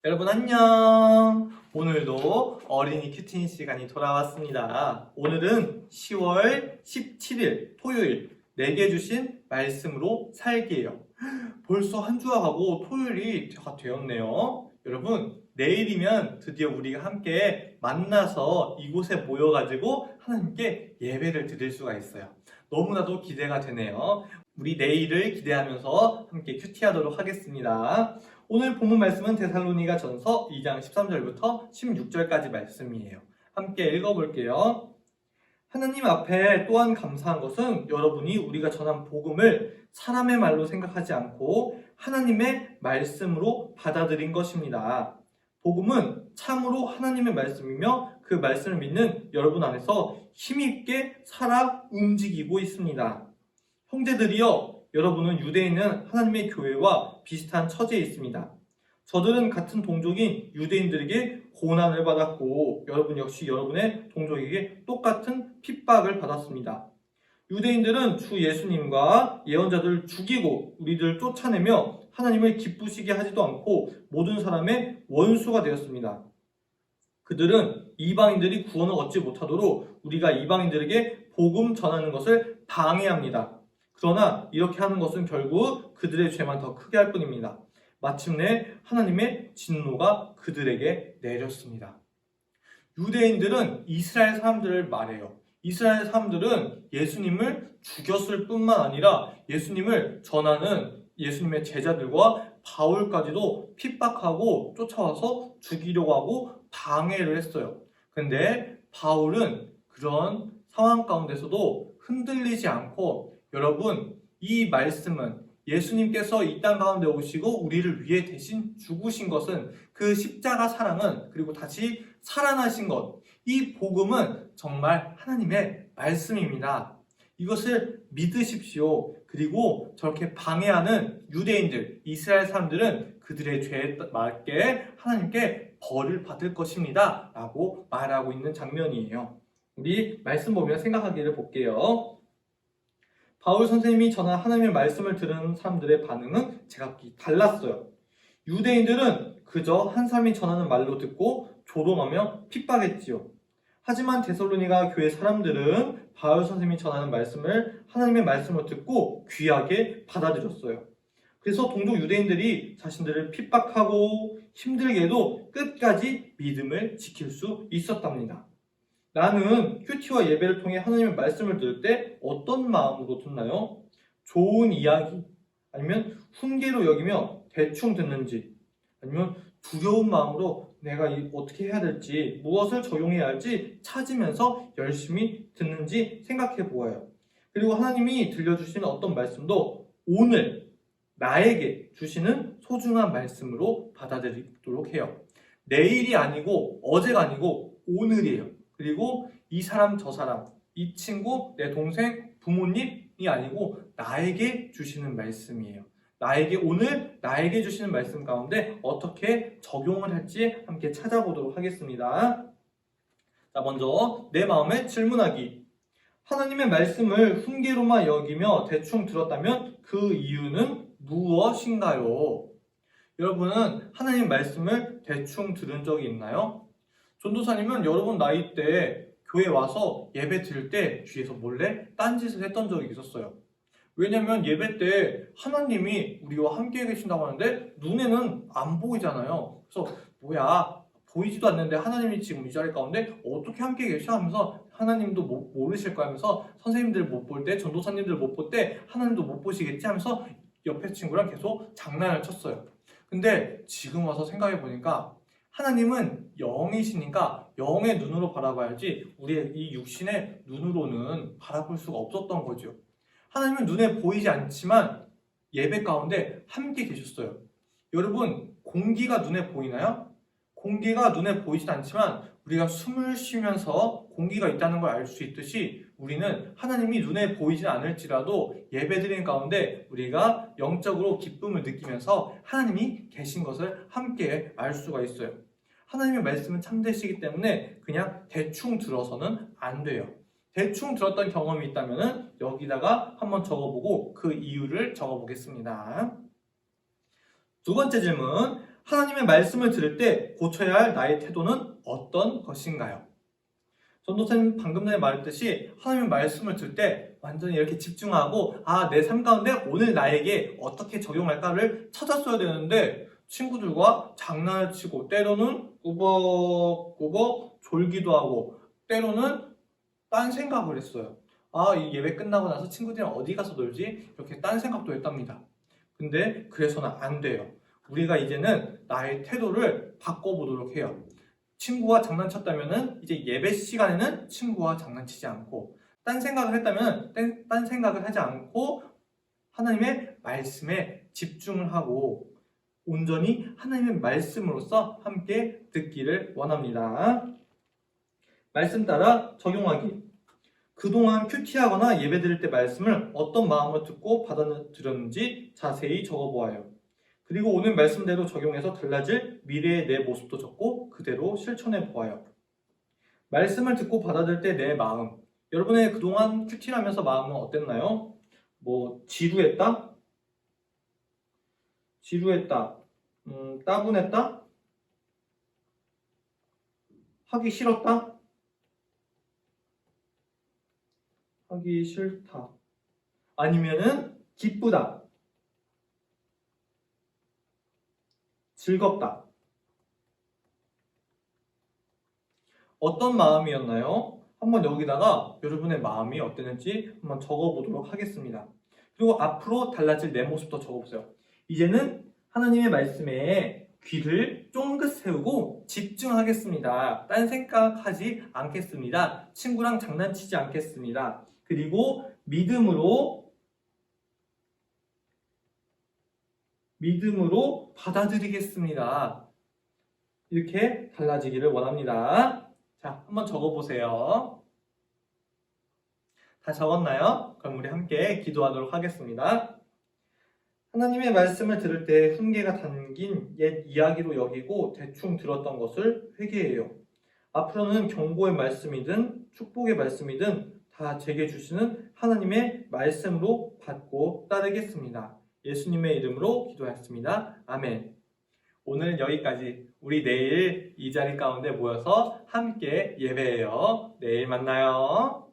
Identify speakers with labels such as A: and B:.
A: 여러분 안녕. 오늘도 어린이 큐티인 시간이 돌아왔습니다. 오늘은 10월 17일 토요일 내게 주신 말씀으로 살기예요. 벌써 한 주가 가고 토요일이 다 되었네요. 여러분 내일이면 드디어 우리가 함께 만나서 이곳에 모여가지고 하나님께 예배를 드릴 수가 있어요. 너무나도 기대가 되네요. 우리 내일을 기대하면서 함께 큐티하도록 하겠습니다. 오늘 본문 말씀은 데살로니가 전서 2장 13절부터 16절까지 말씀이에요. 함께 읽어볼게요. 하나님 앞에 또한 감사한 것은 여러분이 우리가 전한 복음을 사람의 말로 생각하지 않고 하나님의 말씀으로 받아들인 것입니다. 복음은 참으로 하나님의 말씀이며 그 말씀을 믿는 여러분 안에서 힘있게 살아 움직이고 있습니다. 형제들이여, 여러분은 유대에 있는 하나님의 교회와 비슷한 처지에 있습니다. 저들은 같은 동족인 유대인들에게 고난을 받았고 여러분 역시 여러분의 동족에게 똑같은 핍박을 받았습니다. 유대인들은 주 예수님과 예언자들을 죽이고 우리들을 쫓아내며 하나님을 기쁘시게 하지도 않고 모든 사람의 원수가 되었습니다. 그들은 이방인들이 구원을 얻지 못하도록 우리가 이방인들에게 복음 전하는 것을 방해합니다. 그러나 이렇게 하는 것은 결국 그들의 죄만 더 크게 할 뿐입니다. 마침내 하나님의 진노가 그들에게 내렸습니다. 유대인들은 이스라엘 사람들을 말해요. 이스라엘 사람들은 예수님을 죽였을 뿐만 아니라 예수님을 전하는 예수님의 제자들과 바울까지도 핍박하고 쫓아와서 죽이려고 하고 방해를 했어요. 근데 바울은 그런 상황 가운데서도 흔들리지 않고 여러분, 이 말씀은 예수님께서 이 땅 가운데 오시고 우리를 위해 대신 죽으신 것은 그 십자가 사랑은 그리고 다시 살아나신 것, 이 복음은 정말 하나님의 말씀입니다. 이것을 믿으십시오. 그리고 저렇게 방해하는 유대인들, 이스라엘 사람들은 그들의 죄에 맞게 하나님께 벌을 받을 것입니다. 라고 말하고 있는 장면이에요. 우리 말씀 보면 생각하기를 볼게요. 바울 선생님이 전한 하나님의 말씀을 들은 사람들의 반응은 제각기 달랐어요. 유대인들은 그저 한 사람이 전하는 말로 듣고 조롱하며 핍박했지요. 하지만 데살로니가 교회 사람들은 바울 선생님이 전하는 말씀을 하나님의 말씀으로 듣고 귀하게 받아들였어요. 그래서 동족 유대인들이 자신들을 핍박하고 힘들게 해도 끝까지 믿음을 지킬 수 있었답니다. 나는 큐티와 예배를 통해 하나님의 말씀을 들을 때 어떤 마음으로 듣나요? 좋은 이야기, 아니면 훈계로 여기며 대충 듣는지, 아니면 두려운 마음으로 내가 어떻게 해야 될지, 무엇을 적용해야 할지 찾으면서 열심히 듣는지 생각해 보아요. 그리고 하나님이 들려주시는 어떤 말씀도 오늘 나에게 주시는 소중한 말씀으로 받아들이도록 해요. 내일이 아니고 어제가 아니고 오늘이에요. 그리고 이 사람 저 사람, 이 친구, 내 동생, 부모님이 아니고 나에게 주시는 말씀이에요. 오늘 나에게 주시는 말씀 가운데 어떻게 적용을 할지 함께 찾아보도록 하겠습니다. 자, 먼저 내 마음에 질문하기. 하나님의 말씀을 훈계로만 여기며 대충 들었다면 그 이유는 무엇인가요? 여러분은 하나님의 말씀을 대충 들은 적이 있나요? 전도사님은 여러분 나이 때 교회 와서 예배 드릴 때 뒤에서 몰래 딴짓을 했던 적이 있었어요. 왜냐면 예배 때 하나님이 우리와 함께 계신다고 하는데 눈에는 안 보이잖아요. 그래서 뭐야, 보이지도 않는데 하나님이 지금 이 자리 가운데 어떻게 함께 계셔 하면서 하나님도 모르실 거야 하면서 선생님들 못 볼 때, 전도사님들 못 볼 때 하나님도 못 보시겠지 하면서 옆에 친구랑 계속 장난을 쳤어요. 근데 지금 와서 생각해 보니까 하나님은 영이시니까 영의 눈으로 바라봐야지 우리의 이 육신의 눈으로는 바라볼 수가 없었던 거죠. 하나님은 눈에 보이지 않지만 예배 가운데 함께 계셨어요. 여러분, 공기가 눈에 보이나요? 공기가 눈에 보이진 않지만 우리가 숨을 쉬면서 공기가 있다는 걸 알 수 있듯이 우리는 하나님이 눈에 보이진 않을지라도 예배드리는 가운데 우리가 영적으로 기쁨을 느끼면서 하나님이 계신 것을 함께 알 수가 있어요. 하나님의 말씀은 참되시기 때문에 그냥 대충 들어서는 안 돼요. 대충 들었던 경험이 있다면 여기다가 한번 적어보고 그 이유를 적어보겠습니다. 두 번째 질문, 하나님의 말씀을 들을 때 고쳐야 할 나의 태도는 어떤 것인가요? 전도사님 방금 전에 말했듯이 하나님의 말씀을 들을 때 완전히 이렇게 집중하고 내 삶 가운데 오늘 나에게 어떻게 적용할까를 찾았어야 되는데 친구들과 장난을 치고 때로는 꾸벅꾸벅 졸기도 하고 때로는 딴 생각을 했어요. 이 예배 끝나고 나서 친구들이랑 어디 가서 놀지? 이렇게 딴 생각도 했답니다. 근데 그래서는 안 돼요. 우리가 이제는 나의 태도를 바꿔보도록 해요. 친구와 장난쳤다면은 이제 예배 시간에는 친구와 장난치지 않고 딴 생각을 했다면 딴 생각을 하지 않고 하나님의 말씀에 집중을 하고 온전히 하나님의 말씀으로서 함께 듣기를 원합니다. 말씀 따라 적용하기. 그동안 큐티하거나 예배 드릴 때 말씀을 어떤 마음으로 듣고 받아들였는지 자세히 적어보아요. 그리고 오늘 말씀대로 적용해서 달라질 미래의 내 모습도 적고 그대로 실천해 보아요. 말씀을 듣고 받아들일 때 내 마음. 여러분의 그동안 큐티를 하면서 마음은 어땠나요? 지루했다? 따분했다? 하기 싫었다? 하기 싫다. 아니면은 기쁘다. 즐겁다. 어떤 마음이었나요? 한번 여기다가 여러분의 마음이 어땠는지 한번 적어보도록 하겠습니다. 그리고 앞으로 달라질 내 모습도 적어보세요. 이제는 하나님의 말씀에 귀를 쫑긋 세우고 집중하겠습니다. 딴 생각하지 않겠습니다. 친구랑 장난치지 않겠습니다. 그리고 믿음으로 받아들이겠습니다. 이렇게 달라지기를 원합니다. 자, 한번 적어보세요. 다 적었나요? 그럼 우리 함께 기도하도록 하겠습니다. 하나님의 말씀을 들을 때 훈계가 담긴 옛 이야기로 여기고 대충 들었던 것을 회개해요. 앞으로는 경고의 말씀이든 축복의 말씀이든 다 제게 주시는 하나님의 말씀으로 받고 따르겠습니다. 예수님의 이름으로 기도했습니다. 아멘. 오늘 여기까지. 우리 내일 이 자리 가운데 모여서 함께 예배해요. 내일 만나요.